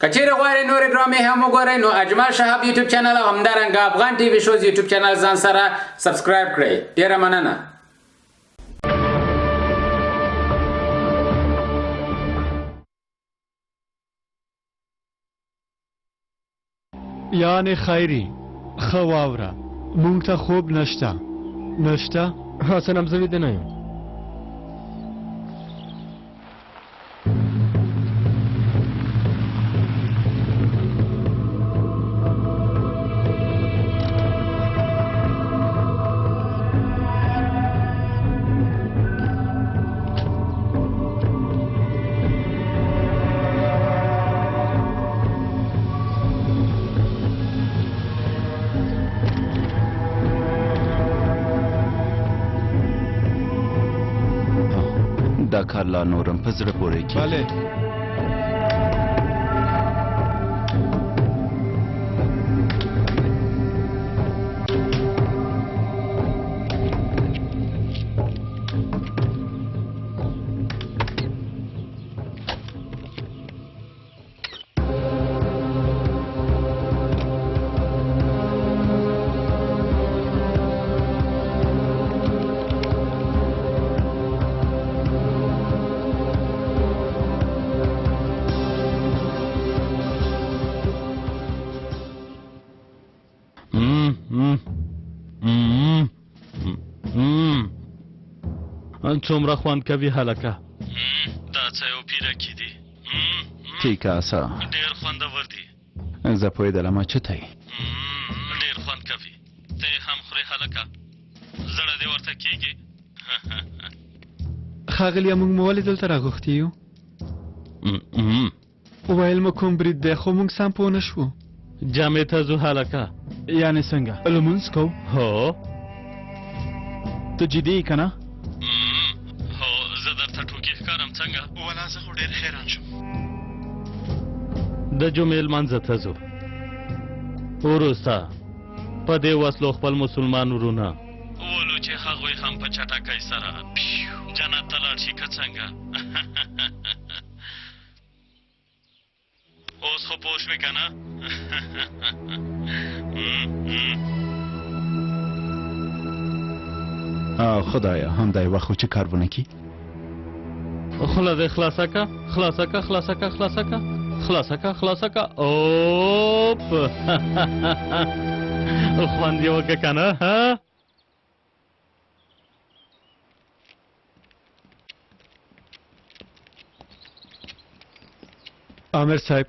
که چیرې غواړئ نورې ډرامې هم وګورئ نو اجمل شهاب یوټیوب چینل او همدارنګه افغان ټي وي شوز یوټیوب چینل ځان سره سبسکرایب کړئ. ډیره مننه. یعنی خیری خواوره مونږ ته خوب نشته نشته حسن هم زه ویده نه یم. دا کار لا نورم په زړه پورې کېږي. بله څومره خوند کوي هلکه. دا څه یو پیرکي دي. تیکاسا ډېر خوندور دي. زه پوهېدلم چې ته یې. ډېر خوند کوي. ته یې هم خورې هلکه. زړه دې ورته کېږي. ښاغلیه موږ مو ولې دلته راغوښتي یو؟ ویل مو کوم برید دی خو موږ سم پوه نه شوو. جامې ته ځو هلکه. یعنې څنګه؟ لمونځ کوو. هو. ته جدي یې که نه؟ ولا زه خو ډېر حیران شم. د جمعې لمانځه ته ځو. وروسته په دې وسلو خپل مسلمان ورونه ولو چې هغوی هم په چټکۍ سره جنت ته لاړ شي که څنګه. اوس خو پوه شوې که نه؟ خدایا همدا یې وخت و چې کار ونه کړي. خوله دې خلاصه که خلاصه که خلاصه که خلاصه که خلاصه که خلاصه که اوپ خوند یې وکړه که نه ها. عامر صاحب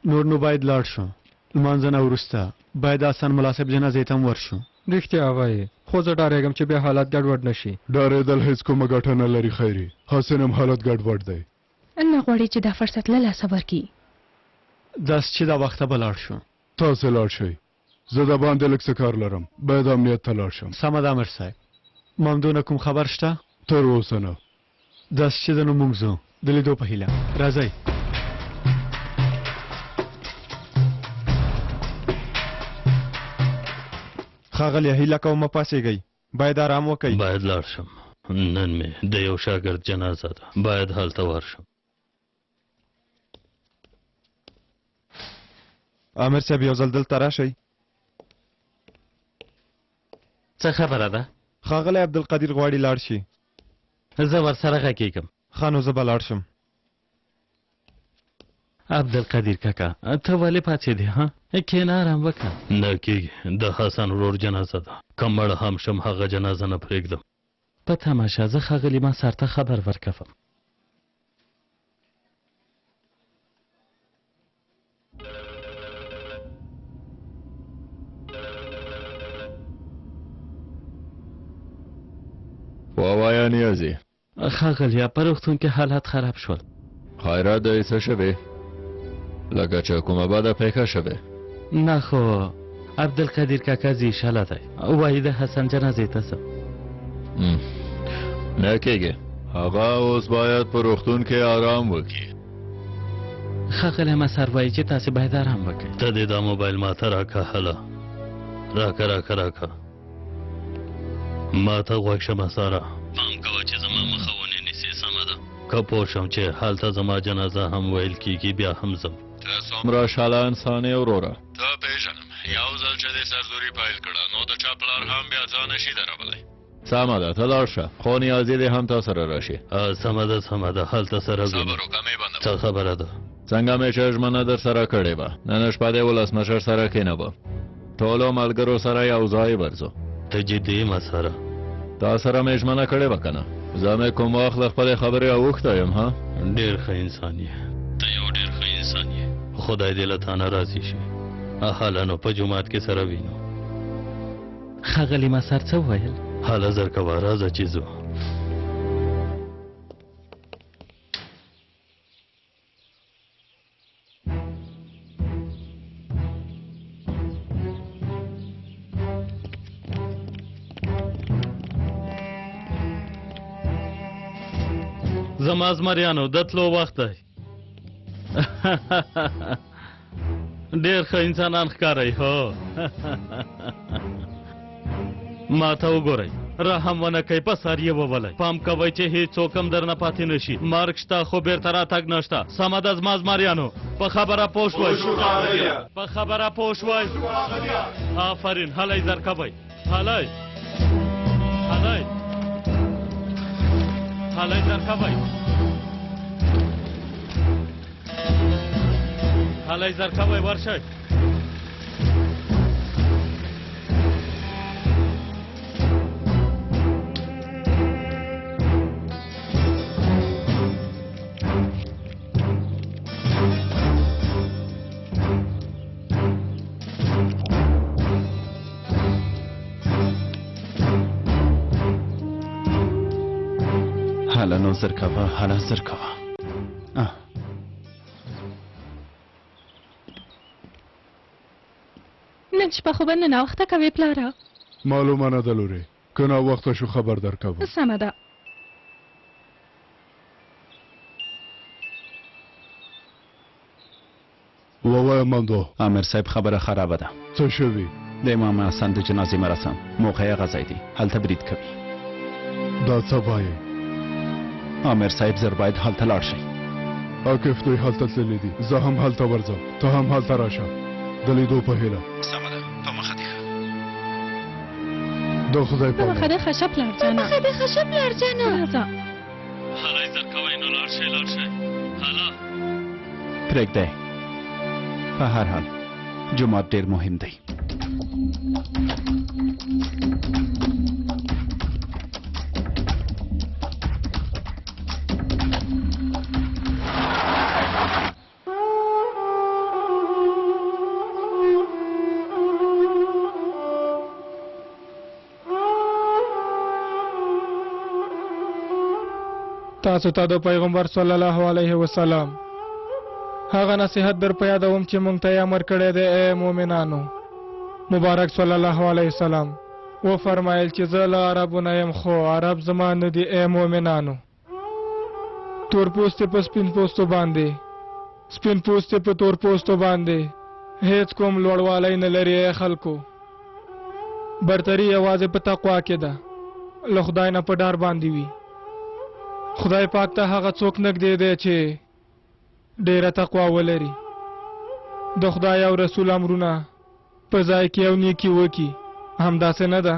نور نو باید لاړ شو. لمانځه نه وروسته باید آسان مناسب جنازې ته هم ورشو. رښتیا وایې خو زه ډارېږم چې بیا حالت ګډوډ نه شي. ډارېدل هېڅ کومه ګټه نه لري خیري. حسن هم حالت ګډوډ دی. نه غواړي چې دا فرصت له لاسه ورکړي. داس چې دا وخته به لاړ شو. تاسې لاړ شئ. زه د باندې لږ څه کار لرم. باید امنیت ته لاړ شم. سمه ده امر صاحب. مامدونه کوم خبر شته؟ تر اوسه نه. داس چې د نو موږ ځو د لیدو په هیله. راځئ. ښاغلیه هیله کوم مه پاڅېږئ. باید آرام وکئ. باید لاړ شم. نن مې د یو شاګرد جنازه ده. باید هلته ورشم. امیر صاحب یو ځل دلته راشئ. څه خبره ده؟ ښاغلی عبدالقدیر غواړي لاړ شي. زه ورسره غږېږم. ښه نو زه به لاړ شم. عبدالقدیر کاکا ته ولې پاڅېدې ها؟ کښېنه ارام وکړه. نه کېږي د حسن ورور جنازه ده. که مړه هم شم هغه جنازه نه پرېږدم. په تماشه زه ښاغلي ما سر ته خبر ورکوم. ووایه نیازي. ښاغلیه په روغتون کې حالات خراب شول. خیرات دی څه شوې؟ لکه چې کومه بده پیښه شوې؟ نه خو عبدالقدیر کاکا زیشاله دی. وایي د حسن جنازې ته ځم. نه کېږي. هغه اوس باید په روغتون کې آرام وکړي. ښاغلی مسر وایي چې تاسې باید آرام وکړئ. ته دې دا موبایل ماته راکړه هله. راکړه ما ته غوږ شه مساره. پام کوه چې زما مخه ونه نیسې. سمه ده که پوه شم چې هلته زما جنازه هم ویل کېږي بیا هم ځم. ته څومره شاله انسان یې وروره. ته پېژنم یو ځل چې دې سرزوري پیل کړه نو د چا پلار هم بیا ځان نشي درابلی. سمه ده ته لاړ شه خو نیازي دې هم تا سره راشي. سمه ده هلته سره وینو. صبر وکړه مې بنده څه خبره ده. څنګه مې چې ژمنه در سره کړې وه نن شپه دې ولسمشر سره کېنوه ټولو ملګرو سره یو ځای ورځو. ته جدي یم سره؟ تا سره مې ژمنه کړې وه که نه؟ زه مې کوم وخت له خپلې خبرې اوښتی یم ها. ډېر ښه انسان یې ته یو ډېر ښه انسان یې. خدای دې له تا نه راضي شي. هله نو په جومات کې سره وینو. ښاغلي مسر څه وویل؟ هله زر کوه راځه چې ځو. زما زمریانو د تلو وخت دی. ډېر ښه انسانان ښکارئ هو. ما ته وګورئ رحم ونه کوئ په سر یې وولئ. پام کوئ چې هېڅوک هم درنه پاتې نه شي. مرګ شته خو بېرته راتګ نشته. سمه ده زما زمریانو په خبره پوه شوئ؟ په خبره پوه شوئ؟ آفرین هلی زر کوئ. هلی زر کوئ. هلی زر کوئ ورشئ. هله نو زر کوه هله زر کوه. نن شپه خو به نه ناوخته کوې پلاره؟ معلومه نه ده لورې که ناوخته شو خبر درکوم. سمه ده. ووایه مندو. امیر صاحب خبره خرابه ده. څه شوي؟ د امام حسن د جنازې مراسم موقع هغه ځای دی هلته برید کوي. دا څه وایې؟ امیر صاحب زر باید هلته لاړ شئ. عاقف دوی هلته تللی دي زه هم هلته ورځم ته هم هلته راشه د لیدو په هیله. سمه ده په مخه دې ښه. د خدای په په مخه دې ښه شه پلار جانه. په مخه دې ښه شه پلار جانه. راځه. هلی زر کوئ نو لاړ شئ هله. پرېږدئ په هر حال جومات ډېر مهم دی. تاسو ته د پیغمبر صلی الله علیه وسلم هغه نصیحت در په یادوم چې مونږ ته یې امر کړی دی ای مؤمنانو. مبارک صلی الله علیه وسلم و فرمایل چې زه له عربو نه یم خو عرب زما نه دي ای مؤمنانو. تور پوستې په سپین پوستو باندې سپین پوستې په تور پوستو باندې هیڅ کوم لوړوالی نه لري ای خلکو. برتري یوازې په تقوا کې ده. له خدای نه په ډار باندې وي. خدای پاک ته هغه څوک نږدې دی چې ډیره تقوا ولري. د خدای او رسول امرونه په ځای کې او نیکي وکړي. همداسې نه ده؟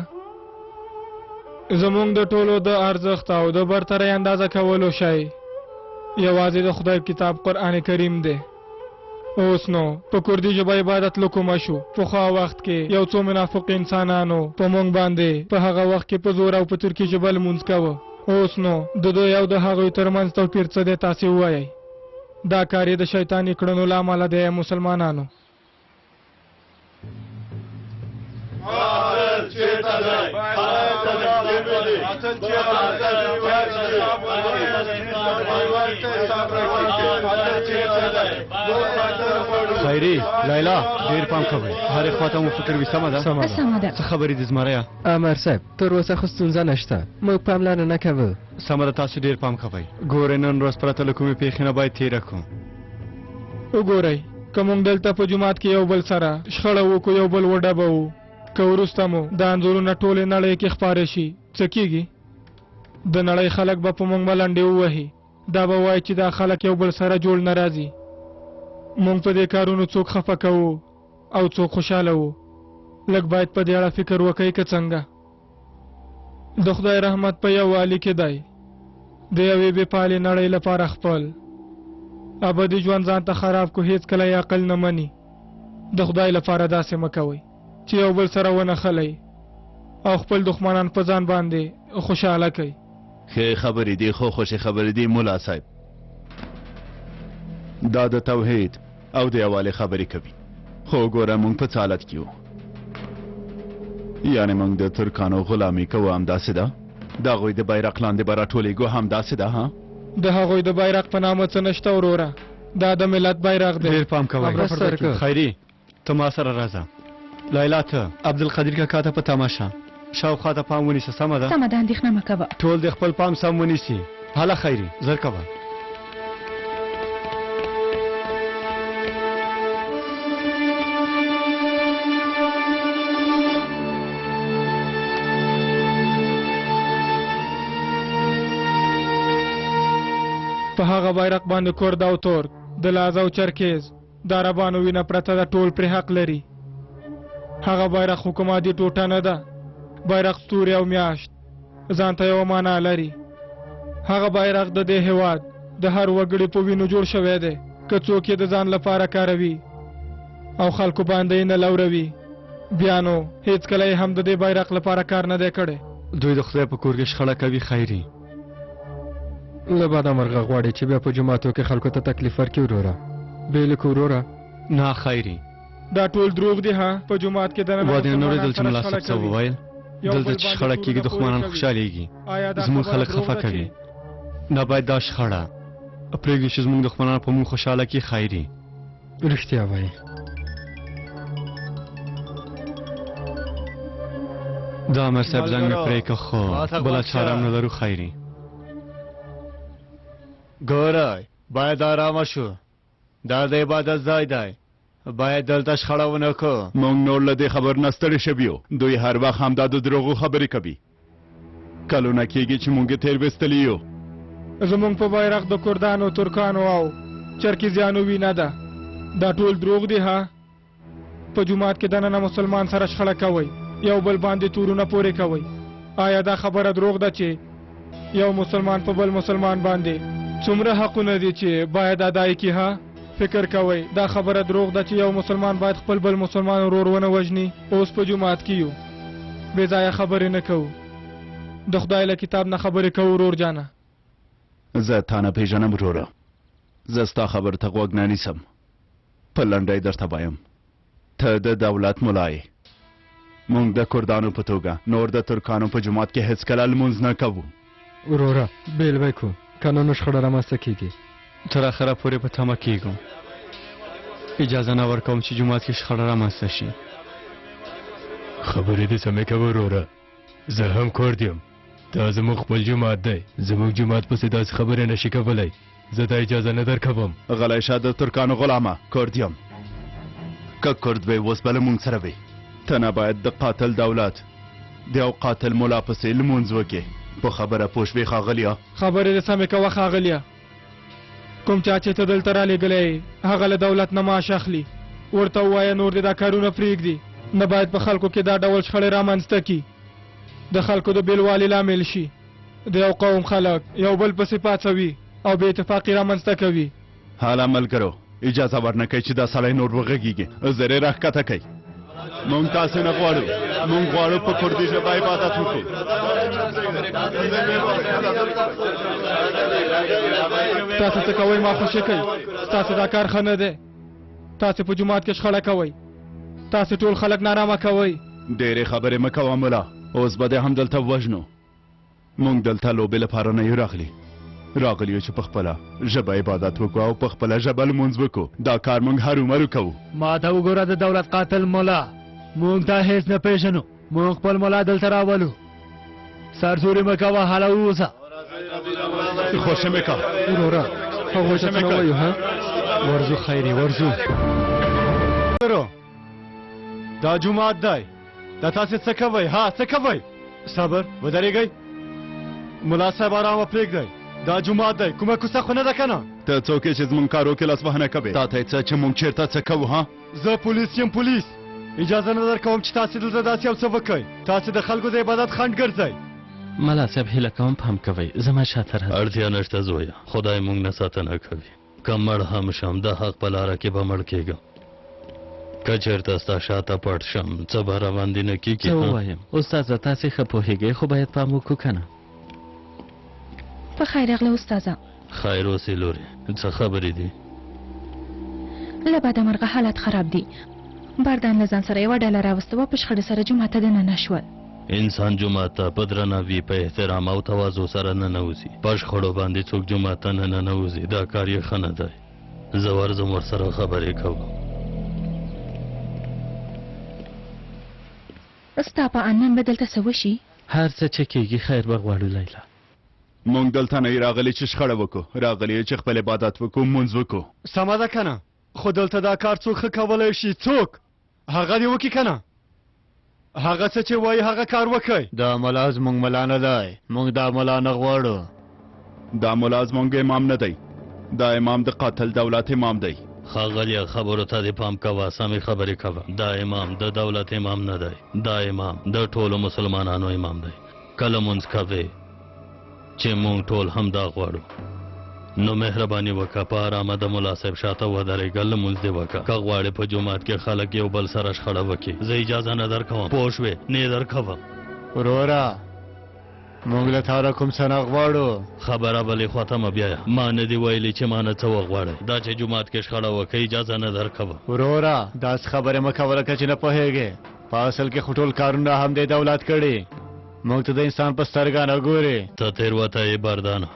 زمونږ د ټولو د ارزښت او د برترۍ اندازه کولو شی یوازې د خدای کتاب قرآن کریم دی. اوس نو په کردي ژبه عبادت له کومه شو. پخوا وخت کې یو څو منافق انسانانو په مونږ باندې په هغه وخت کې په زور او په ترکي ژبه لمونځ کوه. اوس نو د دوی او د هغوی ترمنځ توپیر څه دی تاسې ووایئ. دا کار یې د شیطاني کړنو له امله دی مسلمانانو. خیری لیلا ډیر پام کوئ هرې خواته مو فکر وي. سمه ده؟ سمه ده. څه خبرې دي زمريه؟ امر صاحب تر اوسه خو ستونزه نشته. موږ پاملرنه نه کوو. سمه ده تاسو ډیر پام کوئ. ګورئ نن ورځ پرته له کومې پیښې نه باید تېره کړو. وګورئ که موږ دلته په جومات کې یو بل سره شخړه وکړو یو بل وډبوو که وروسته مو دا انځورونه ټولې نړۍ کې خپاره شي څه کېږي؟ د نړۍ خلک به په موږ ملنډې ووهي دا به وایي چې دا خلک یو بل سره جوړ نه راځي. مونږ په دې کارونو څوک خفه کوو او څوک خوشحاله وو. لږ باید په دې اړه فکر وکړئ که څنګه. د خدای رحمت په یووالي کې دی. د یوې بېپالې نړۍ لپاره خپل ابدي ژوند ځان ته خراب کو هیڅ کله یې عقل نه مني. د خدای لپاره داسې مه کوئ چې یو بل سره ونښلئ او خپل دښمنان په ځان باندې خوشحاله کړئ. ښې خبرې دي خو خوشې خبرې دي ملا صاحب. دا د توحید او د یووالي خبرې کوي. خو ګوره موږ په څه حالت کې یو. یعنې موږ د ترکانو غلامي کوو همداسې ده؟ د هغوی د بیرق لاندې به راټولېږو همداسې ده ها؟ د هغوی د بیرق په نامه څه نشته وروره. دا د ملت بیرق دی. ډېر پام کوئ. خیري ته ما سره راځه. لیلا ته عبدالقدیر کاکا ته په تماشه شاوخوا ته پام ونیسه. سمه ده؟ سمه ده، اندېښنه مه کوه. ټول د خپل پام سم ونیسي. هله خیري زر کوه. په هغه بیرق باندې کورد او تورک د لاز او چرکیز د عربانو وینه پرته ده. ټول پرې حق لري. هغه بیرق حکومتي ټوټه نه ده. بیرق ستوري او میاشت ځان ته یوه معنا لري. هغه بیرق د دې هېواد د هر وګړي په وینو جوړ شوی دی. که څوک یې د ځان لپاره کاروي او خلکو باندې یې نه لوروي بیا نو هیڅ کله یې هم د دې بیرق لپاره کار نه دی کړی. دوی د خدای په کور کې شخړه کوي. خیري له باده مرغه غواړي چې بیا په جوماتو کې خلکو ته تکلیف ورکړي وروره. بې له که وروره نه خیري دا ټول دروغ دي. ها په جومات کې دننه وادي نه اورېدل چې ملا صاحب څه وویل؟ دلته چې شخړه کېږي دښمنان خوشحالېږي. زموږ خلک خفه کوي. نه باید دا شخړه پرېږدي چې زموږ دښمنان په موږ خوشحاله کړي. خیري رښتیا وایي. دا امر صاحب زنګ مې پرېږده خو بله چاره هم نه لرو. خیري ګورئ باید آرامه شو. دا د عبادت ځای دی. باید دلته شخړه ونه کړو. موږ نور له دې خبر نه ستړي شوي یو. دوی هر وخت همدا د دروغو خبرې کوي. کلونه کېږي چې موږ یې تېر ویستلي یو. زمونږ په بیرق د کردانو، ترکانو او چرکیزیانو وینه ده. دا ټول دروغ دي. ها په جومات کې دننه مسلمان سره شخړه کوئ، یو بل باندې تورونه پورې کوئ. آیا دا خبره دروغ ده چې یو مسلمان په بل مسلمان باندې څومره حقونه دي چې باید ادای کړي؟ ها فکر کوئ دا خبره دروغ ده چې یو مسلمان باید خپل بل مسلمان ورور ونه وژني. اوس په جومات کې یو بې ځایه خبرې نه کوو. د خدای له کتاب نه خبرې کوو. ورور جانه زه تا نه پېژنم وروره. زه ستا خبرو ته غوږ نه نیسم. په لنډۍ درته وایم ته د دولت ملا یې. موږ د کردانو په توګه نور د ترکانو په جومات کې هېڅکله لمونځ نه کوو. وروره بیل به کړو که نه نو شخړه رامنځته کېږي. تر اخره پورې په تمه کېږم. اجازه نه ورکوم چې جومات کې شخړه رامنځته شي. خبرې دې سمې کوه وروره. زه هم کورد یم. دا زموږ خپل جومات دی. زموږ جومات پسې داسې خبرې نشي کولی. زه دا اجازه نه درکوم. غلی شه د ترکانو غلامه. کورد یم. که کورد وی اوس به له موږ سره وي. ته نه باید د قاتل دولت د یو قاتل ملا پسې لمونځ وکړې. په خبره پوه شوې ښاغلیه؟ خبرې دې سمې کوه ښاغلیه. کوم چا چې ته دلته رالېږلی هغه له دولت نه معاش اخلي. ورته ووایه نور دې دا کارونه پرېږدي. نه باید په خلکو کې دا ډول شخړې رامنځته کړي. د خلکو د بېلوالي لامل شي. د یو قوم خلک یو بل پسې پاڅوي او بې اتفاقي رامنځته کوي. حالا ملګرو اجازه ورنه کوي چې دا سړی نور وغږېږي. زرې راښکته کوي. موږ تاسې نه غواړو. موږ غواړو په کردي ژبه عبادت وکړو. تاسو څه کوئ؟ ما خوشي کوي. ستاسو دا کار ښه نه دی. تاسې په جومات کې شخړه کوئ. تاسې ټول خلک نارامه کوئ. ډېرې خبرې مه کوه ملا. اوس به دې هم دلته ووژنو. موږ دلته لوبې لپاره نه یو راغلي. راغلی یو چې په خپله ژبه عبادت وکړو او په خپله ژبه لمونځ وکړو. دا کار موږ هرومرو کوو. ما ته وګوره د دولت قاتل ملا. موږ ته هېڅ نه پېژنو. موږ خپل ملا دلته راولو. سرزوري مه کوه. هله ووځه. خوښه مې کوه وروره. هغوی ته څه نه وایو. ها ورځو خیري ورځو. دا جومات دی. دا تاسې څه کوئ؟ ها څه کوئ؟ صبر ودرېږئ. ملا صاحب ارامه پرېږدئ. دا جماعت دی کومه کوڅه خو نه ده که نه ته څوک یې چې زموږ کارو کې لاس وهنه کوې تا ته یې څه چې موږ چېرته څه کوو ها زه پولیس یم پولیس اجازه نه درکوم چې تاسې دلته داسې یو څه وکئ تاسې د خلکو د عبادت خنډ ګرځئ ملا صاحب هیله کوم پام کوئ زما شاته راځئ اړتیا نشته زویه خدای موږ نه ساتنه کوي که مړ هم شم د حق په لاره کې به مړ کېږم که چېرته ستا شاته پټ شم څه به راباندې نه کېږي څه ووایم استاذه تاسې ښه پوهېږئ خو باید پام وکړو که نه په خیر راغله استاذه خیر اوسې لورې څه خبرې دي له بده مرغه حالت خراب دي بردان له ځان سره یوه ډله راوسته وه په شخړې سره جومات ته دننه شول انسان جومات ته په درناوي په احترام او تواضع سره ننوځي په شخړو باندې څوک جومات ته نه ننوځي دا کار یې ښه نه دی زه ورځم ورسره خبرې کوم ستا په ان نن به دلته څه وشي هر څه چې کېږي خیر به غواړو لیلا موږ دلته نه یې راغلي چې شخړه وکړو راغلي چې خپل عبادت وکړو مونځ وکړو سمه ده که نه خو دلته دا کار څوک ښه کولی شي څوک هغه دې وکړي که نه هغه څه چې وایي هغه کار وکئ دا ملا زموږ ملا نه دی موږ دا ملا نه غواړو دا ملا زموږ امام نه دی دا امام د قاتل دولت امام دی ښاغلیه خبرو ته دې پام کوه سمې خبرې کوه دا امام د دولت امام نه دی دا امام د ټولو مسلمانانو امام دی کله مونځ کوې چې مونږ ټول همدا غواړو نو مهرباني وکړه په ارامه د ملا صاحب شاته ودرېږه لمونځ دې وکړه که غواړې په جومات کې خلک یو بل سره شخړه وکړي زه اجازه نه درکوم پوه شوې نه یې درکوم وروره موږ له تا نه کوم څه نه غواړو خبره بلې خواته مه بیایه ما نه دي ویلي چې ما نه څه وغواړئ دا چې جومات کې شخړه وکړئ اجازه نه درکوم وروره داسې خبرې مه کوه لکه چې نه پوهېږې په اصل کې خو ټول کارونه همدې دولت کړي موږ ته د انسان په سترګه نه ګورې ته تېروته یې بردانه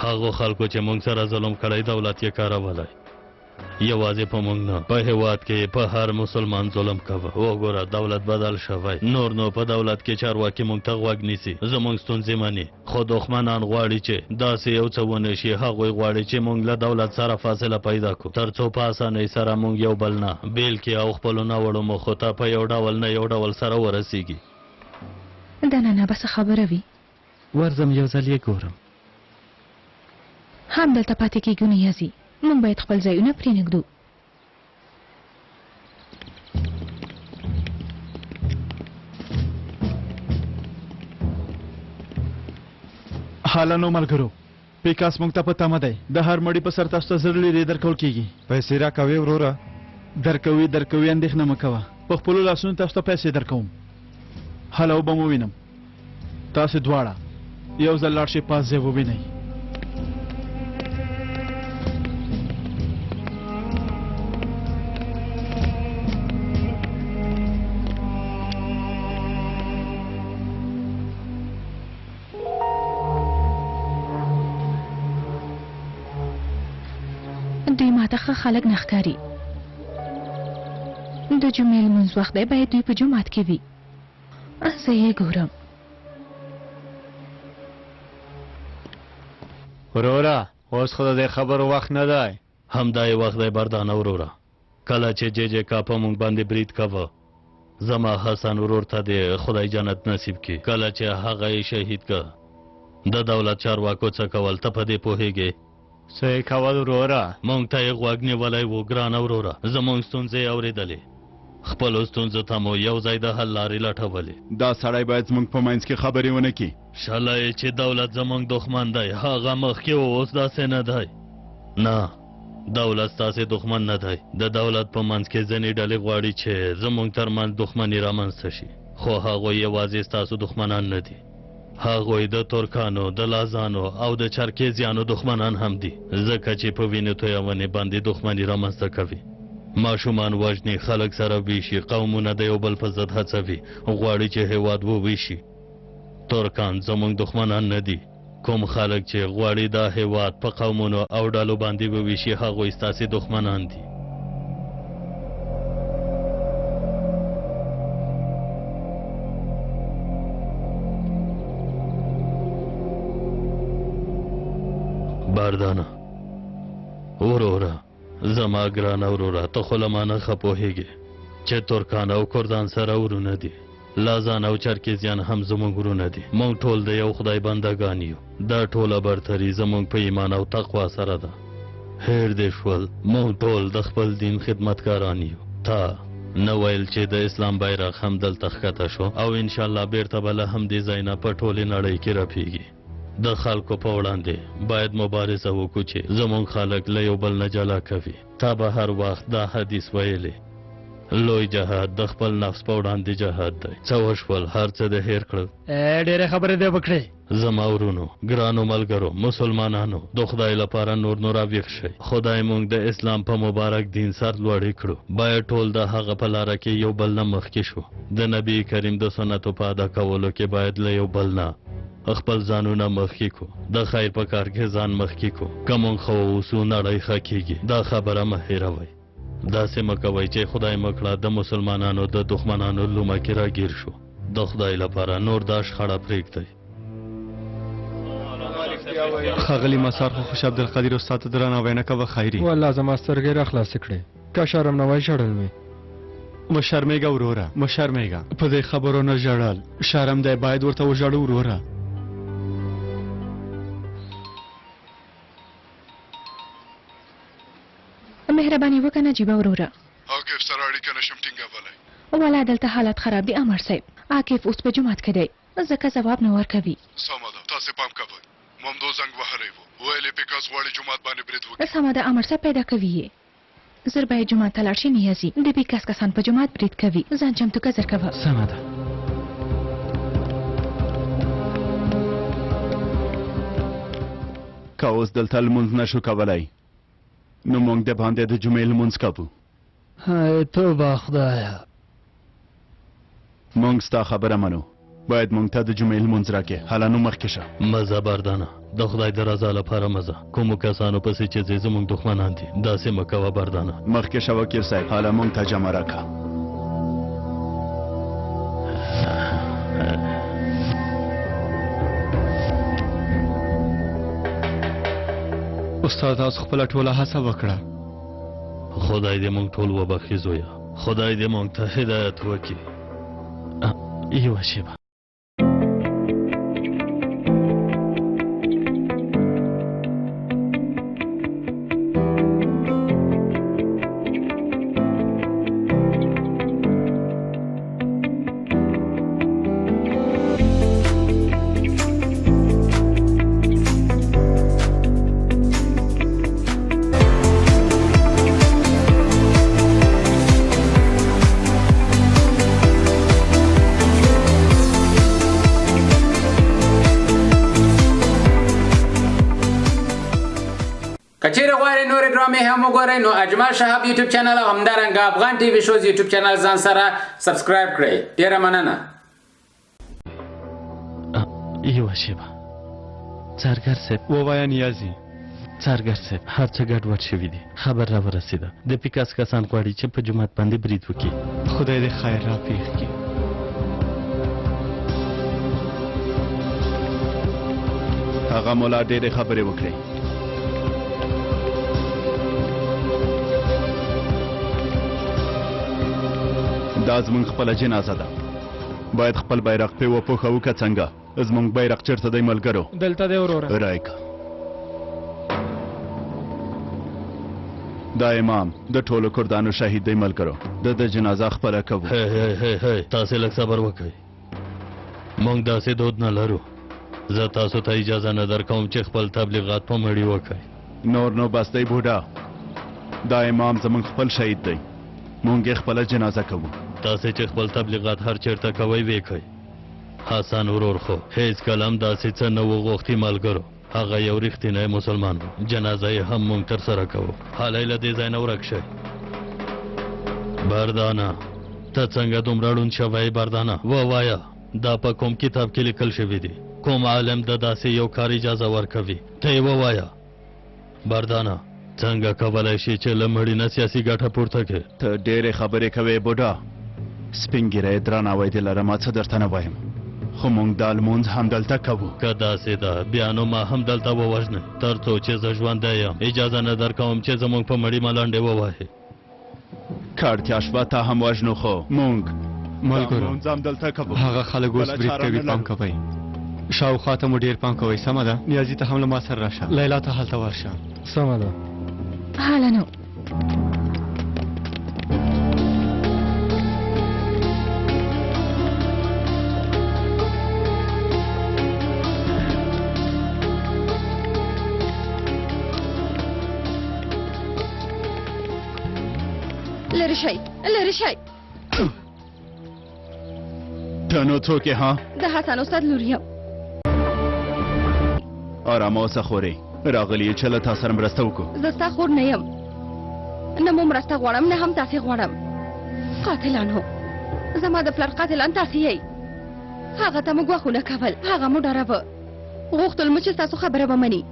هغو خلکو چې موږ سره ظلم کړی دولت یې کارولی یوازې په موږ نه په هېواد کې په هر مسلمان ظلم کوه وګوره دولت بدل شوی نور نو په دولت کې چارواکي موږ ته غوږ نیسي زموږ ستونزې مني خو دښمنان غواړي چې داسې یو څه ونه شي هغوی غواړي چې موږ له دولت سره فاصله پیدا کړو تر څو په اسانۍ سره موږ یو بل نه بیل کې او خپلو ناوړو موخو ته په یو ډول نه یو ډول سره ورسیږي دننه به څه خبره وي ورځم یو ځل یې ګورم همدلته پاتې کېږو نه یځي موږ باید خپل ځایونه پرېنږدو حالا نو ملګرو پیکاس موږ ته په تمه دی د هر مړي په سر تاسو ته زر لیرې درکول کېږي پیسې راکوې وروره درکوي اندېښنه مه کوه په خپلو لاسونو تاسو ته پیسې درکوم هله وبه مو وینم تاسې دواړه یو ځل لاړ شئ پاس ځای ووینئ دوی ماته ښه خلک نه ښکاري د جمعې لمونځ وخت دی باید دوی په جومات کې وي زه یې ګورم وروره اوس خو د دې خبرو وخت نه دی همدا یې وخت دی بردانه وروره کله چې جې کا په موږ باندې برید کوه زما حسن ورور ته دې خدای جنت نصیب کړي کله چې هغه یې شهید کړ د دولت چارواکو څه کول ته په دې پوهېږې څه یې کول وروره موږ ته یې غوږ نیولی و ګرانه وروره زموږ ستونزې یې اورېدلې خپلو ستونزو ته مو یو ځای د حل لارې لټولې دا سړی باید زموږ په منځ کې خبرې ونه کړي شله یې چې دولت زموږ دښمن دی هغه مخکې و اوس داسې نه دی نه دولت ستاسې دښمن نه دی د دولت په منځ کې ځینې ډلې غواړي چې زموږ ترمنځ دښمني رامنځته شي خو هغوی یوازې ستاسو دښمنان نه دي هغوی د ترکانو د لازانو او د چرکیزیانو دښمنان هم دي ځکه چې په وینو تویونې باندې دښمني رامنځته کوي ماشومان وژني خلک سره ویشي قومونه د یو بل په ضد هڅوي غواړي چې هېواد وویشي ترکان زموږ دښمنان نه دي کوم خلک چې غواړي دا هېواد په قومونو او ډلو باندې وویشي هغوی ستاسې دښمنان دي بردانه وروره زما ګرانه وروره ته خو له ما نه ښه پوهېږې چې ترکان او کردان سره ورونه دي لازان او چرکیزیان هم زمونږ ورونه دي مونږ ټول د یو خدای بندګان یو دا ټوله برتري زمونږ په ایمان او تقوا سره ده هیر دې شول مونږ ټول د خپل دین خدمتګاران یو تا نو ویل چې د اسلام بیرغ هم دلته ښکته شو او انشاءالله بیرته به له همدې ځای نه په ټولې نړۍ کې رپېږي د خلکو په وړاندې باید مبارزه وکړو چې زمونږ خلک له یو بل نه جلا کوي تا به هر وخت دا حدیث ویلی لوی جهاد د خپل نفس په وړاندې جهاد دی څه وشول هر څه د هیر کړل ډېرې خبرې دې وکړې زما ورونو ګرانو ملګرو مسلمانانو د خدای لپاره نور راویښ شئ خدای مونږ د اسلام په مبارک دین سر لوړی کړو باید ټول د هغه په لاره کې یو بل نه مخکې شو د نبی کریم د سنتو په ادا کولو کې باید له یو بل نه خپل ځانونه مخکې کو د خیر په کار کې ځان مخکې کو که مونږ خو اوسو نړۍ ښه کېږي دا خبره مه هېروئ داسې مه کوئ چې خدای مه کړه د مسلمانانو د دښمنانو لومه کې راګیر شو د خدای لپاره نور دا شخړه پرېږدئ ښاغلي مسار خو خوش عبدالقدیر استاد ته درناوی نه کوه خیري والله زما سترګې راخلاصې کړې که شرم نه وای ژړل مې مه شرمېږه وروره مه شرمېږه په دې خبرو نه ژړل شرم دی باید ورته وژاړو وروره مهرباني وکړه نجیبه وروره عاقف سره اړیکه نشم ټینګولی والا دلته حالت خراب دي امر صاحب عاقف اوس په جومات کې دی ځکه ځواب نه ورکوي سمه ده تاسې پام کوئ ممدو زنګ وهلی و ویلې پیکاس غواړي جومات باندې برید وکړي سمه ده امر صاحب پیدا کوي یې زر باید جومات ته لاړ شي نیازي د پیکاس کسان په جومات برید کوي ځان چمتو که زر کوه سمه ده که اوس دلته لمونځ نشو کولی نو موږ د باندې د جمعې لمونځ کوو هی توبه خدایه موږ ستا خبره منو باید موږ ته د جمعې لمونځ راکې حالا نو مخکې شه مزه بردانه د خدای د رضا لپاره مزه کومو کسانو پسې چې ځې زموږ دښمنان دي داسې مه کوه بردانه مخکې شه وکیل صاحب حالا موږ ته جمع راکړه استاد تاسو خپله ټوله هڅه وکړه خدای دې موږ ټول وبخښي زویه خدای دې موږ ته هدایت وکړي یوه شیبه کچیر غواړئ نورې ډرامې هم وګورئ نو اجمل شهاب یوټیوب چینل او همدارنګه افغان ټي وي شوز یوټیوب چینل ځان سره سبسکرایب کړئ ډیره مننه یوه شیبه څارګر صاحب ووایه نیازي څارګر صاحب هر څه ګډوډ شوي دي خبر را ورسېده د پیکاس کسان غواړي چې په جومات باندې برید وکړي خدای دې خیر را پېښ کړي هغه مولا ډېرې خبرې وکړې دا زمونږ خپله جنازه ده باید خپل بیرغ پې وپوښوو که څنګه زمونږ بیرغ چېرته دی ملګرو دلته دی وروره رایکه دا امام د ټولو کردانو شهید دی ملګرو د جنازه خپله کوو تاسې لږ صبر وکړئ موږ داسې دود نه لرو زه تاسو ته اجازه نه درکوم چې خپل تبلیغات په مړي وکړئ نور نو بس دی بوډا دا امام زمونږ خپل شهید دی مونږ یې خپله جنازه کوو تاسې چې خپل تبلیغات هر چېرته کوئ ویې کوئ حسن ورور خو هیڅ کله هم داسې څه نه و غوښتي ملګرو هغه یو رښتینی مسلمان و جنازه یې هم مونږ ترسره کوو حالی له دې ځای نه ورک شئ بردانه ته څنګه دومره ړوند شوی بردانه ووایه دا په کوم کتاب کې لیکل شوي دي کوم عالم د داسې یو کار اجازه ورکوي ته یې ووایه بردانه څنګه کولی شي چې له مړي نه سیاسي ګټه پورته کړې ته ډېرې خبرې کوې بوډا سپین ږیری درناوی دې لره ما څه درته نه وایم خو موږ دا لمونځ همدلته کوو که داسې ده بیا نو ما هم دلته ووژنئ تر څو چې زه ژوندی یم اجازه نه درکوم چې زموږ په مړي ملنډې ووهې که اړتیا شوه تا هم وژنو خو ملګرو ځم دلته کوم هغه خلک اوس برید کوي پام کوئ شاوخوا ته مو ډېر پام کوئ سمه ده نیازي ته هم له ما سره راشه لیلا ته هلته ورشه سمه ده حالا نو لرې شئ لرې شئ ته نو څوک یې ها د حسن استاد لور یم ارامه اوسه خورې راغلی یې چې له تا سره مرسته وکړو زه ستا خور نه یم نه مو مرسته غواړم نه هم تاسې غواړم قاتلان هو زما د پلار قاتلان تاسې یئ هغه ته مو ګواښونه کول هغه مو ډاروه غوښتل مو چې ستاسو خبره به مني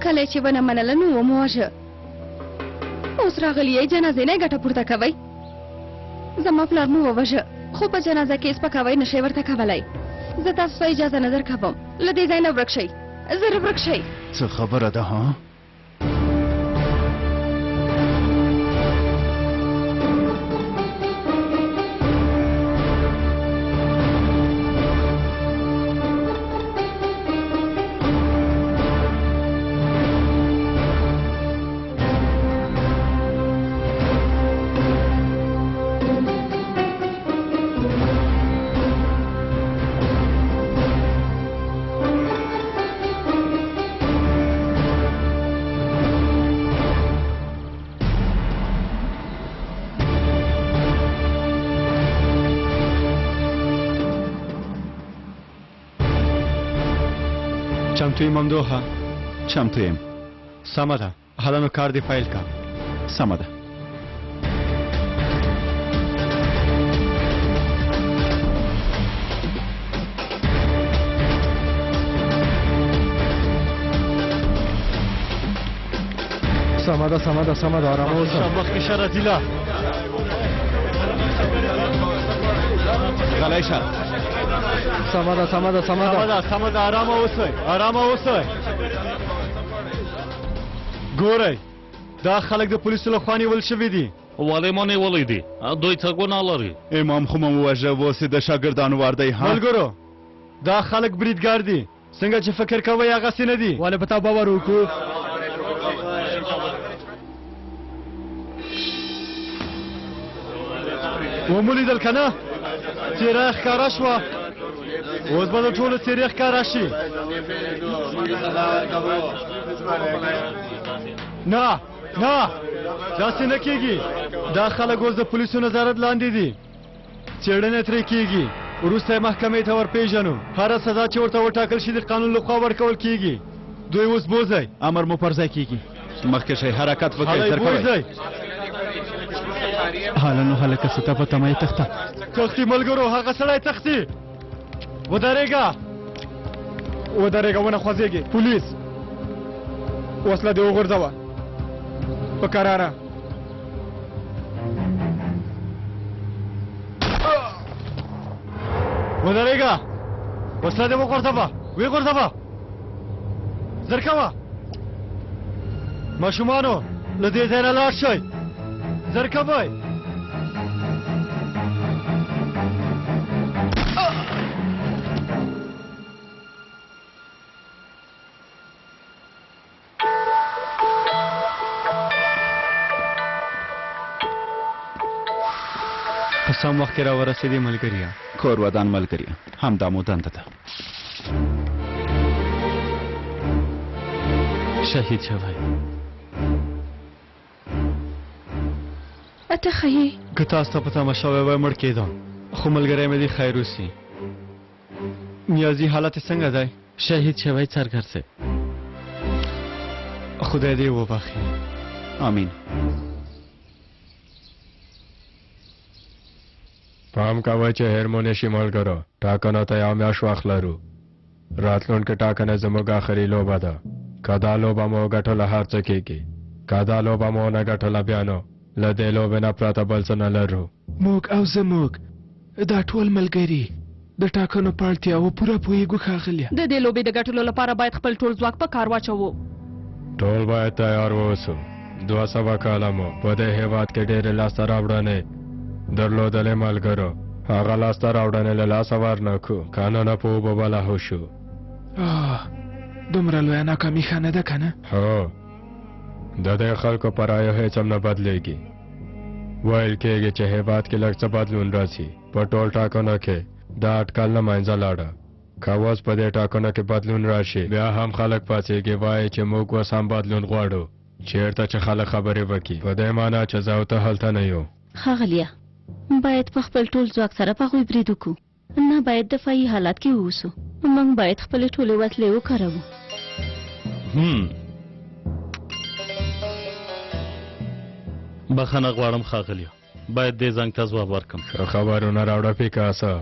کله چې ونه منله نو ومو وژه اوس راغلی یې جنازې نه ګټه پورته کوئ زما پلار مو ووژه خو په جنازه کې سپکاوی نشئ ورته کولی زه تاسو ته اجازه نه درکوم له دې ځای نه ورک شئ زر ورک شئ څه خبره ده ها چمتو یم همدوها چمتو یم سمه ده حالا نو کار دې پیل کا سمه ده سمه ده آرامه اوسه مخکې شه رزیله غلی شه سمه ده آرامه اوسئ ګورئ دا خلک د پولیسو لخوا نیول شوي دي ولې ما نیولی دي دوی څه ګناه لري امام خو مو ووژه اوس یې د شاګردانو وار دی ها ملګرو دا خلک بریدګر دي څنګه چې فکر کوئ هغسې نه دي ولې په تا باور وکړو ومو لیدل که نه څېره ښکاره شوه اوس به د ټولو څېرې ښکاره شي نه داسې نه کېږي دا خلک اوس د پولیسو نظارت لاندې دي څېړنه ترې کېږي وروسته یې محکمې ته ورپېژنو هره سزا چې ورته وټاکل شي د قانون لخوا ورکول کېږي دوی اوس بوځئ امر مو پر ځای کېږي مخکې شئ حرکت وکړئ زر کوئ بوځئ حالا نو هلکه څه ته په تمه یې تخته تختی ملګرو هغه سړی تختی ودرېږه ونه خوځېږي پولیس وسله دې وغورځوه په کراره ودرېږه وسله دې وغورځوه زر کوه ماشومانو له دې ځای نه لاړ شئ زر کوئ په سم وخت کې راورسېدې ملګريه کور ودان ملګریه همدا مو دنده ده شهید شوی ته ښه یې که تاسو ته په تمه شوی وای مړ کېدم خو ملګری مې دې خیر اوسي نیازي حالت یې څنګه دی شهید شوی څارګر صاحب خدای دې وبخي آمین پام کوئ چې هرمو نشي ملګرو ټاکنو ته یو میاشت وخت لرو راتلونکې ټاکنه زموږ آخري لوبه ده که دا لوبه مو ګټله هر څه کېږي که دا لوبه مو نه ګټله بیا نو له دې لوبې نه پرته بل څه نه لرو موږ او زموږ دا ټول ملګري د ټاکنو په اړتیاوو پوره پوهېږو ښاغلیه د دې لوبې د ګټلو لپاره باید خپل ټول ځواک په کار واچوو ټول باید تیار واوسو 200 کاله مو په دې هېواد کې ډېرې لاسته راوړنې درلودلې ملګرو هغه لاسته راوړنې له لاسه ورنکړو کنه نه په اوبه به لاهو شو دومره لویه ناکامي ښه نه ده که نه؟ هو د دې خلکو په رایو هېڅ هم نه بدلېږي ویل کېږي چې هېواد کې لږ څه بدلون راځي په ټول ټاکنو کې دا اټکل نه منځه لاړه که اوس په دې ټاکنو کې بدلون راشي بیا هم خلک پاڅېږي وایي چې موږ اوس هم بدلون غواړو چېرته چې خلک خبرې وکړي په دې معنا چې زه او ته هلته نه یو ښاغلیه باید په خپل ټول ځواک سره په هغوی برید وکړو نه باید دفاعي حالات کې واوسو موږ باید خپلې ټولې وسلې وکاروو بخښنه غواړم ښاغلیه باید دې زنګ ته ځواب ورکړم ښه خبرونه راوړه پیکاسه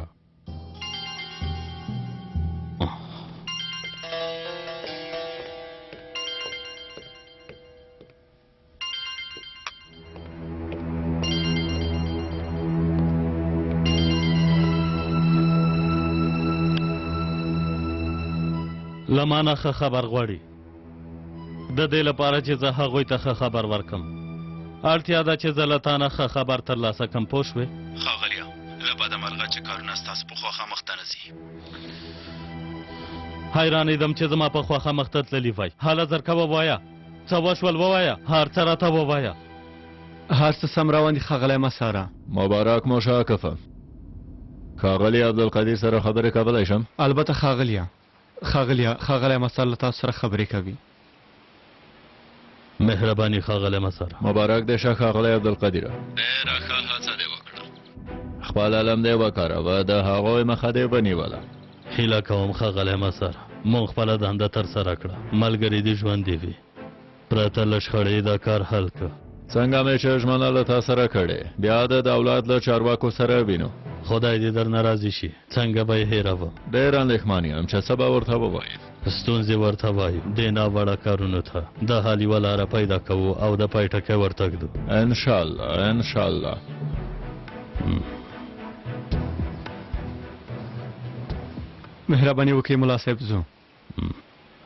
له ما نه ښه خبر غواړي د دې لپاره چې زه هغوی ته ښه خبر ورکړم اړتیا ده چې زه له تا نه ښه خبر ترلاسه کړم پوه شوې ښاغلیه له بده مرغه چې کارونه ستاسو په خوښه مخته نه ځي حیرانېدم چې زما په خوښه مخته تللي وای هله زرکه ووایه څه وشول ووایه هر څه راته ووایه هر څه سم روان دي ښاغلی مساره مبارک مو شاکفه ښاغلی عبدالقدیر سره خبرې کولی شم البته ښاغلی مسار له تاسو سره خبرې کوي مهرباني ښاغلی مساره مبارک دې شه ښاغلی عبدالقدیره ډېره ښه هڅه دې وکړه خپل علم دې وکاروه د هغوی مخه دې ونیوله هیله کوم ښاغلی مساره مونږ خپله دنده ترسره کړه ملګري دې ژوندي وي پرته له شخړې دا کار حل کړه څنګه مې چې ژمنه له تا سره کړې بیا د دولت له چارواکو سره وینو خدای دې درنه راضي شي څنګه به یې هېروم ډېر اندېښمان یم چې څه به ورته ووایو ستونزې ورته وایو دې ناوړه کارونو ته د حل یوه لاره پیدا کوو او د پای ټکی ورته ږدو انشاءالله مهرباني وکړئ ملا صاحب زو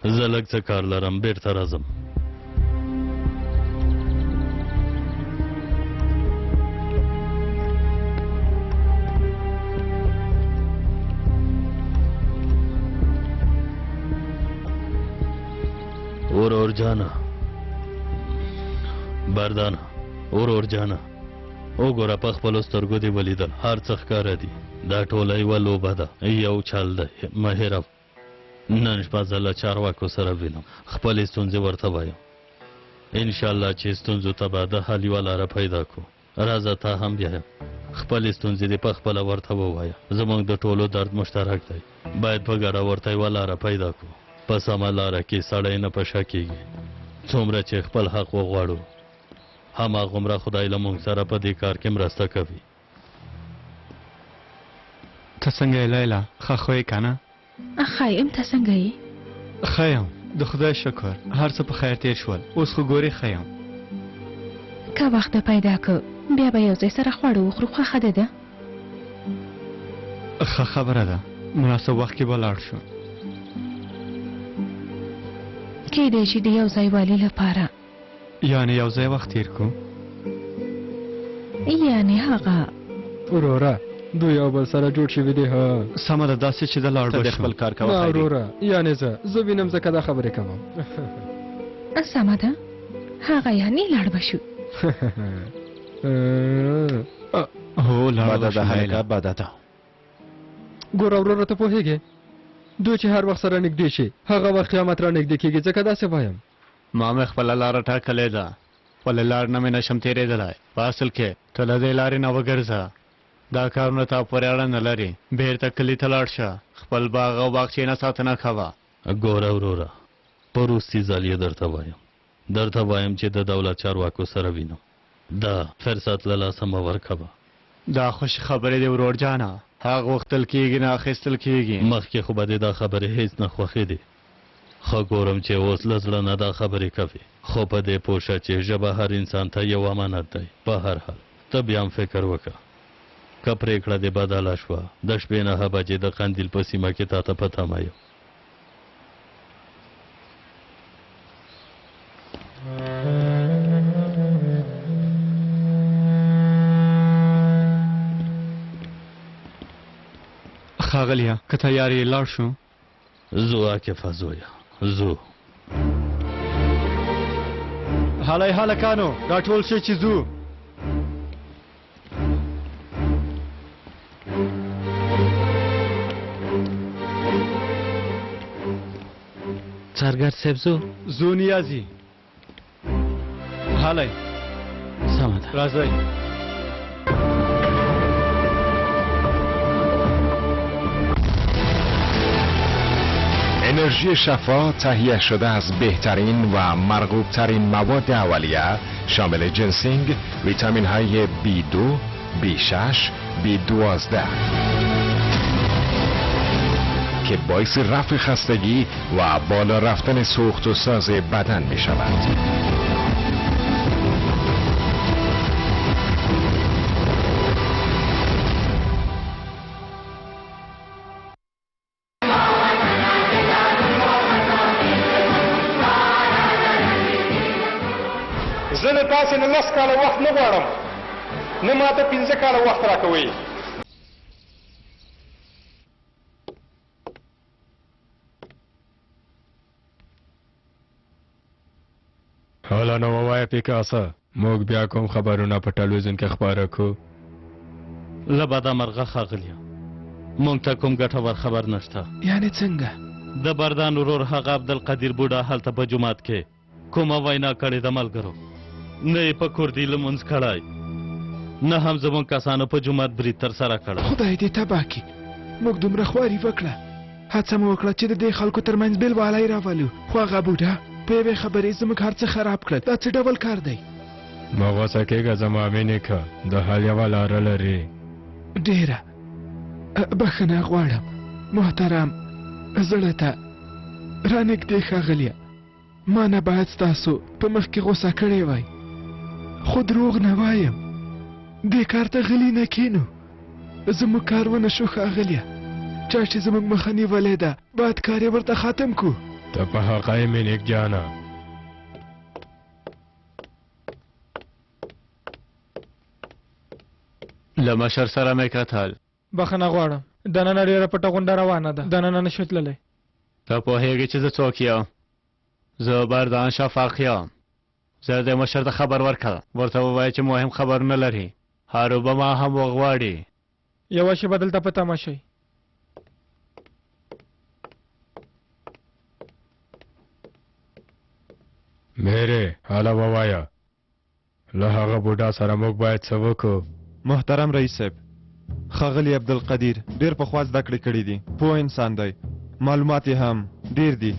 زه لږ څه کار لرم بیرته راځم ورور جانا بردانه ورور جانا وګوره په خپلو سترګو دې ولیدل هر څه ښکاره دي دا ټوله یوه لوبه ده یو چل دی مه هېروه نن شپه زه له چارواکو سره وینم خپلې ستونزې ورته وایم انشاءالله چې ستونزو ته به د حل یوه لاره پیدا کړو راځه تا هم بیایم خپلې ستونزې دې په خپله ورته ووایه زموږ د ټولو درد مشترک دی باید په ګډه ورته یوه لاره پیدا کړو په سمه لاره کې سړی نه پشه کېږي څومره چې خپل حق وغواړو هماغومره خدای له موږ سره په دې کار کې مرسته کوي ته څنګه یې لیلا ښه خو یې که نه ښه یم ته څنګه یې ښه یم د خدای شکر هر څه په خیر تیر شول اوس خو ګورې ښه یم که وخت پیدا که بیا به یو ځای سره خواړه وخورو خوښه ده ده ښه خبره ده مناسب وخت کې به لاړ شو کیدای شي د یو ځای والي لپاره یعنې یو ځای وخت تیر کو یعنې هغه وروره دوی یو بل سره جوړ شوي دي ها سمه ده داسې چې د لاړ به شو خپل کار کوه نه وروره یعنې زه وینم ځکه دا خبرې کوم سمه ده هغه یعنې لاړ به شو هو لاړ بده به ده شو حرکت بده ده ګوره وروره ته پوهېږې دوی چې هر وخت سره نږدې شي هغه وخت قیامت را نږدې کېږي ځکه داسې وایم ما مې خپله لاره ټاکلې ده خپلې لار نه مې نشم تېرېدلی په اصل کې ته له دې لارې نه وګرځه دا کارونه تا پورې اړه نه لري بېرته کلي ته لاړ شه خپل باغ او باغچې نه ساتنه کوه ګوره وروره په وروستي ځل یې درته وایم چې د دولت چارواکو سره وینم دا فرصت له لاسه مه ورکوه دا خوش خبرې دی ورور جانه هغه غوښتل کېږي نه اخیستل کېږي مخکې خو به دې دا خبرې هیڅ نه خوښېدې خو ګورم چې اوس له زړه نه دا خبرې کوي خو په دې پوه شه چې ژبه هر انسان ته یو امانت دی په هر حال ته بیا هم فکر وکړه که پرېکړه دې بدله شوه د شپې 9 بجې د قندیل په سیمه کې تا ته په تمه یم ښاغلیه که تیار یې لاړ شو زو عاکفه زویه زو هلئ هلکانو دا ټول شئ چې ځو څارګر صاحب زو نیازي هلئ سمه ده راځئ انرژی شفا تهیه شده از بهترین و مرغوب ترین مواد اولیه شامل جنسینگ، ویتامین های B2، B6، B12 که باعث رفع خستگی و بالا رفتن سوخت و ساز بدن می شود. زه له تاسې نه 10 کاله وخت نه غواړم نه ماته 15 کاله وخت راکوئ حالا نو ووایه پیکاسه موږ بیا کوم خبرونه په ټلویزیون کې خپاره کو له بده مرغه ښاغلیه موږ ته کوم ګټور خبر نشته یعنی څنګه د بردان ورور هغه عبدالقدیر بوډا هلته په جومات کې کومه وینا کړې د ملګرو نه یې په کوردي لمونځ کړی نه هم زموږ کسانو په جومات برید ترسره کړی خدای دې تباه کړي موږ دومره خواري وکړه هڅه مو وکړه چې د دې خلکو ترمنځ بېل والی راولو خو هغه بوډا په یوې خبرې زموږ هر څه خراب کړل دا څه ډول کار دی مه غوسه کېږه زما مینې که د حل یوه لاره لري ډېره بخښنه غواړم محترم زړه ته رانږدې ښاغلیه ما نه باید ستاسو په مخ کې غوسه کړې وای خو دروغ نه وایم دې کار ته غلي نه کینو زموږ کار ونه شو ښاغلیه چا چې زموږ مخه نیولې ده باید کار یې ورته ختم کو ته په حقه یې مینېک جانه له مشر سره مې کتل بخښنه غواړم دننه ډېره پټه غونډه روانه ده دننه نشو تللی ته پوهېږې چې زه څوک یم زه بردان شفاق یم زه د مشر ته خبر ورکړه ورته ووایه چې مهم خبرونه لري هارو به ما هم وغواړي یوه شېبه دلته په تمه شئ میرې حاله ووایه له هغه بوډا سره موږ باید څه وکړو محترم رئیس صاحب ښاغلی عبدالقدیر ډېر پخوا زده کړې کړي دي پوه انسان دی معلومات یې هم ډېر دي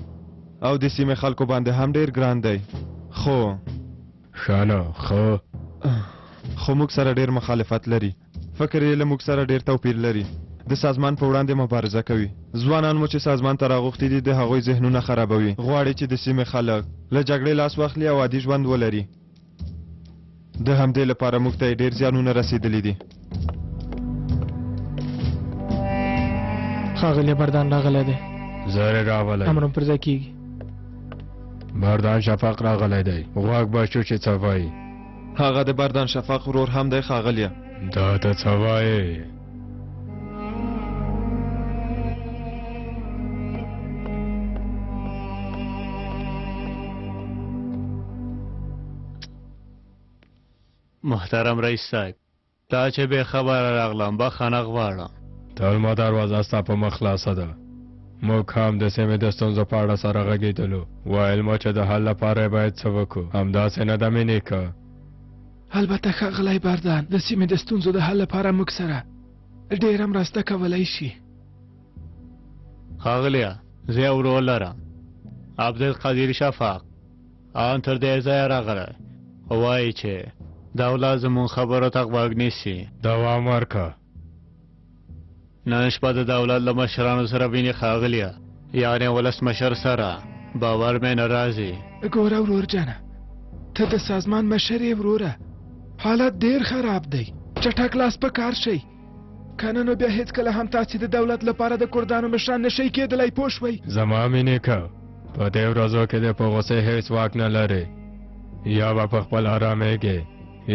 او د سیمې خلکو باندې هم ډېر ګران دی خو ښه نو خو موږ سره ډېر مخالفت لري فکر یې له موږ سره ډېر توپیر لري د سازمان په وړاندې مبارزه کوي ځوانان مو چې سازمان ته راغوښتي دي د هغوی ذهنونه خرابوي غواړي چې د سیمې خلک له جګړې لاس واخلي او عادي ژوند ولري د همدې لپاره موږ ته یې ډېر زیانونه رسېدلي دي ښاغلی بردان راغلی دی زه راغلی امر پر ځای کېږي بردان شفاق راغلی دی غوږ به شو چې څه وایي هغه د بردان شفاق ورور هم دی ښاغلیه دا ته څه وایي محترم رئیس صاحب تا چې بې خبره راغلم بخښنه غواړم ټول ما دروازه ستا په مخ خلاصه ده موږ هم د سیمې د ستونزو په اړه سره غږېدلو ویل مو چې د حل لپاره باید څه وکړو همداسې نه ده مې نیکه البته ښاغلی بردان د سیمې د ستونزو د حل لپاره موږ سره ډېره مرسته کولی شي ښاغلیه زه یو ورور لرم عبدالقدیر شفاق ان تر دې ځایه راغلی وایي چې دولت زموږ خبرو ته غوږ نیسي دوام ورکړه نن شپه د دولت له مشرانو سره وینې ښاغلیه یعنې ولسمشر سره باور مې نه راځي ګوره ورور جانه ته د سازمان مشر یې وروره حالت ډېر خراب دی چټک لاس په کار شئ که نه نو بیا هېڅکله هم تاسې د دولت لپاره د کردانو مشران نشئ کېدلی پوه شوئ زما مینې که په دې ورځو کې د په غوسې هېڅ واک نه لرې یا به په خپل ارامېږې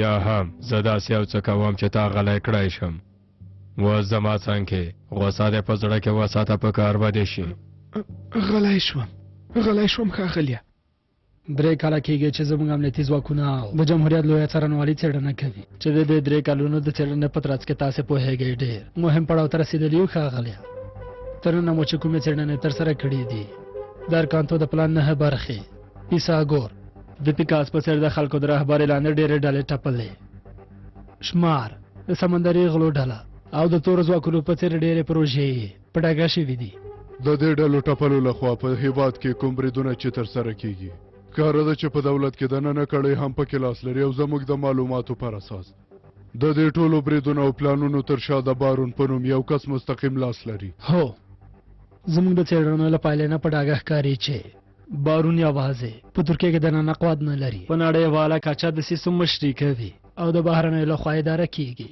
یا هم زه داسې یو څه کوم چې تا غلی کړی شم و زما څنګه غوسه دې په زړه کې وساته په کار باندې شي. غلی شوم ښاغلیه. 3 کاله کېږي چې زموږ امنیتي ځواکونه د جمهوریت لویه څارنوالي څېړنه کوي چې د دې 3 کالونو د څېړنې په ترڅ کې تاسې پوهېږئ ډېر مهم پړاو ته رسېدلي یو ښاغلیه. تر ننه مو چې کومې څېړنې ترسره کړي دي د ارکانتو د پلان 9 برخې پیساګور د پیکاس په څېر د خلکو د رهبرۍ لاندې ډېرې ډلې ټپلې شمار د سمندري غلو ډله او د تورو ځواکونو په څېر ډېرې پروژې په ډاګه شوي دي. د دې ډلو ټپلو لخوا په هیواد کې کوم بریدونه چې ترسره کیږي کاره ده چې په دولت کې دننه کړۍ هم پکې لاس لري او زموږ د معلوماتو پر اساس د دې ټولو بریدونو او پلانونو تر شا د بارون په نوم یو کس مستقیم لاس لري. هو زموږ د څېړنو له پایلې نه په ډاګه ښکاري چې بارون یوازې په ترکیه کې دننه قوت نه لري په نړیواله کچه د سیسو مشري کوي او د بهرنیو لخوا اداره کیږي.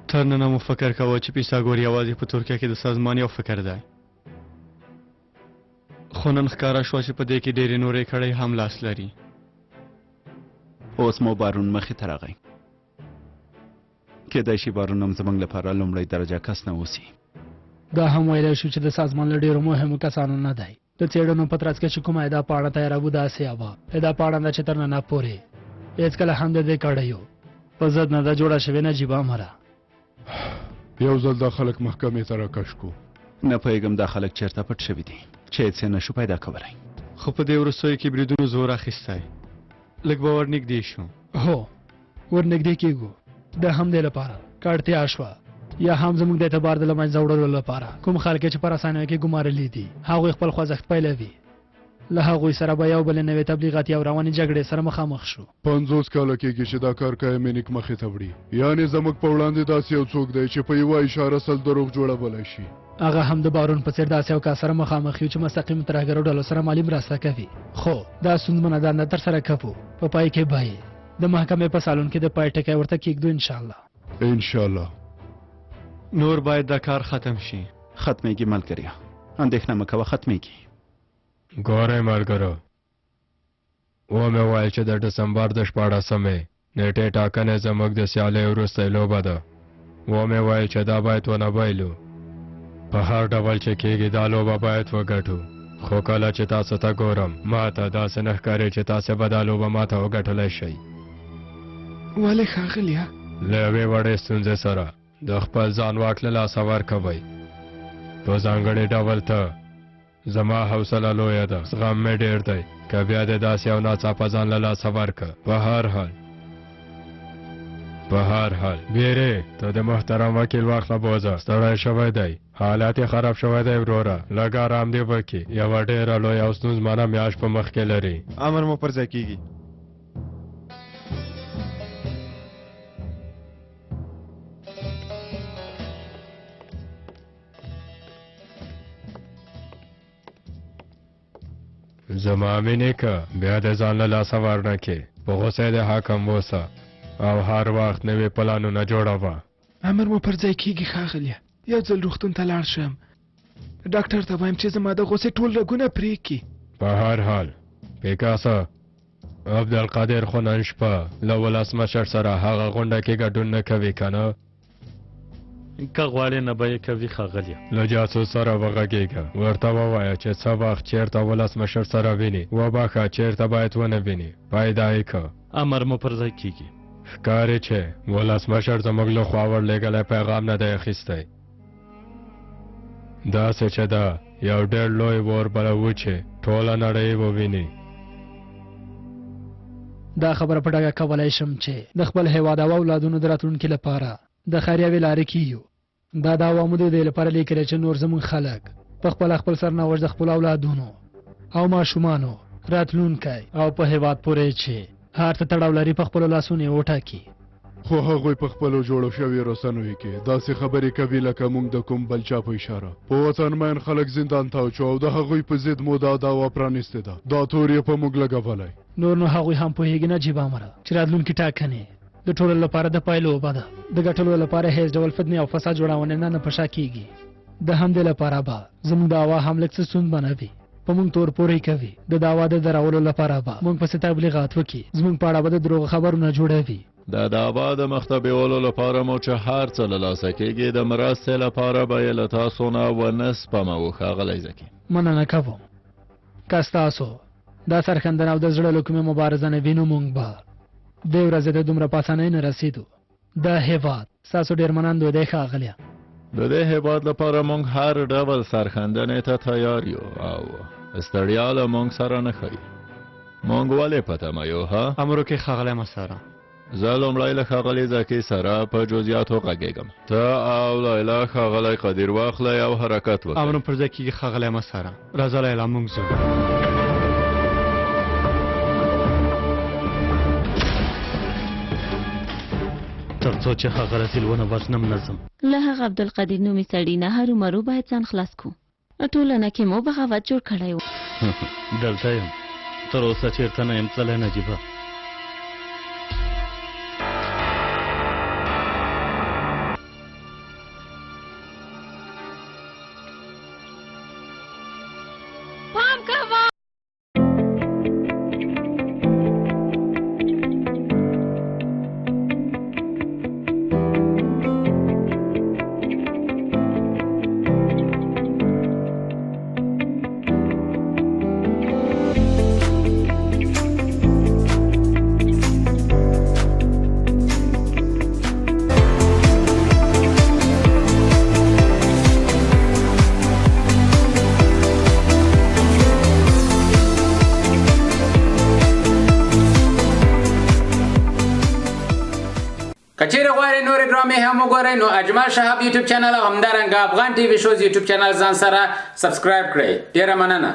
تر ننه مو فکر کوه چې پیساګور یوازې په ترکیه کې د سازمان یو فکر دی خو نن ښکاره شوه چې په دې کې ډېرې نورې کړۍ هم لاس لري. اوس مو بارون مخې ته راغی کېدای شي بارون هم زموږ لپاره لومړی درجه کس نه اوسي. دا هم ویلی شو چې د سازمان له ډېرو مهمو کسانو نه دی. د څېړنو په ترڅ کې چې کومه ادا پاڼه تیاروو داسې وه ادا پاڼه ده چې تر ننه پورې هېڅکله هم د دې کړیو په ضد نه ده جوړه شوې نجیبه مره. یو ځل دا خلک محکمې ته راکش کو. نه پوهېږم دا خلک چېرته پټ شوي دي چې هېڅ یې نشو پیدا کولی. خو په دې وروستیو کې بریدونو زور اخیستی لږ به ورنږدې شو. هو ورنږدې کېږو د همدې لپاره که اړتیا شوه یا هم زموږ د اعتبار د له منځه وړلو لپاره کوم خلک چې په رسنیو کې ګمارلي دي هغوی خپل خوځښت پیلوي له هغوی سره به یو بل نوې تبلیغاتي او رواني جګړې سره مخامخ شو. 50 کاله کېږي چې دا کار کایمینیک مخې ته وړي یعنې زموږ په وړاندې داسې یو څوک دی چې په یوه اشاره سل دروغ جوړولی شي. هغه هم د بارون په څېر داسې یو کس سره مخامخ یو چې مستقیم ترهګرو ډلو سره مالي مرسته کوي. خو دا ستونزمنه دنده ترسره کوو په پای کې به یې د محکمې په سالون کې د پای ټکی ورته کېږدو انشاءالله. نور باید دا کار ختم شي. ختمېږي ملګریا اندېښنه مه کوه ختمېږي. ګورئ ملګرو ومې ویل چې د ډسمبر د 14مې نیټې ټاکنې زموږ د سیالۍ وروستی لوبه ده. ومې ویل چې دا باید ونه بایلو په هر ډول چې کېږي دا لوبه باید وګټو. خو کله چې تاسو ته ګورم ما ته داسې نه ښکاري چې تاسې به دا لوبه ما ته وګټلی شئ. ولې ښاغلیه؟ له یوې وړې ستونزې سره د خپل ځان واک له لاسه ورکوئ. په ځانګړي ډول ته زما حوصله لویه ده زغم مې ډېر دی که بیا دې داسې یو ناڅاپه ځان له لاسه ورکه. په هر حال بیرې ته د محترم وکیل واخله بوزه ستړی شوی دی حالت یې خراب شوی دی وروره لږ ارام دې وکړي یوه ډېره لویه او ستونزمنه میاشت په مخ کې لري. امر مو پر ځای کېږي. زما مینې که بیا د ځان له لاسه ورنه کې په غوسه د حاکم اوسه او هر وخت نوې پلانونه جوړوه. امر مو پر ځای کېږي ښاغلیه. یو ځل روغتون ته لاړ شم ډاکټر ته وایم چې زما د غوسې ټول رګونه پرې کړي. په هر حال پیکاسه عبدالقادر خو نن شپه له ولسمشر سره هغه غونډه کې ګډون نه کوي که نه؟ که غواړې نه به یې کوي ښاغلیه. له جاسوس سره وغږېږه ورته ووایه چې څه وخت چېرته ولسمشر سره ویني وبخښه چېرته باید ونه ویني پیدا یې که. امر مو پر ځای کېږي. ښکاري چې ولسمشر زموږ له خوا ورلېږلی پیغام نه دی اخیستی. داسې چې دا یو ډېر لوی اور بله و چې ټوله نړۍ وویني. دا خبره په ډاګه کولی شم چې د خپل هېواد او اولادونو د راتلونکي لپاره د خیر یوې لارې کې یو. دا د عوامو د دې لپاره لیکلی چې نور زموږ خلک په خپله خپل سرنوشت د خپلو اولادونو او ماشومانو راتلونکی او په هېواد پورې چې هر څه تړاو لري په خپلو لاسونو یې وټاکي. خو هغوی په خپلو جوړو شویو رسنیو کې داسې خبرې کوي لکه موږ د کوم بل چا په اشاره په وطن مین خلک زندان ته واچو او د هغوی په ضد مو دا دعوه پرانیستې ده. دا تور یې په موږ لګولی. نور نو هغوی هم پوهېږي نه جیبه امره چې راتلونکي ټاکنې د ټولو لپاره د پایلوبه ده. د ګټلو لپاره هیڅ ډول فتنې او فساد جوړونې نه په شا کېږي. د همدې لپاره به زموږ د هوا هم لږ څه ستونزمنه وي په مونږ تور پورې کوي د دا واده دراولو لپاره به مونږ پسې تبلیغات وکړي زمونږ په اړه به د دروغ خبرونه جوړوي د دعوا د مخته بیولو لپاره مو چې هر څه له لاسه کېږي د مرستې لپاره به یې له تاسو نه ونه سپموو ښاغلی زکي مننه کوم که ستاسو دا سرښندنه او د زړه له کومې مبارزه نه وینو مونږ به دې ورځې ته دومره په اسانۍ نه رسېدو دا هېواد ستاسو ډېر منندوی دی ښاغلیه د دې هېواد لپاره موږ هر ډول سرښندنې ته تیار یو او ستړیا له موږ سره نه ښایي موږ ولې په تمه یو ها امرو کې ښاغلی مساره زه لومړی له ښاغلي زکي سره په جزئیاتو غږېږم ته او لیلا ښاغلی قدیر واخلئ او حرکت وکړئ امرو پر ځای کېږي ښاغلی مساره راځه لیلا موږ ځو تر څو چې هغه رسیل ونه وژنم نه ځم له هغه عبدالقدیر نومي سړي نه هرومرو باید ځان خلاص کړو ټولنه کې مو بغاوت جوړ کړی و دلته یم تر اوسه چېرته نه یم تللی نجیبه کچیر غواړئ نورې ډرامې هم وګورئ نو اجمل شهاب یوټیوب چینل او همدارنګه افغان ټي وي شوز یوټیوب چینل ځان سره سبسکرایب کړئ ډیره مننه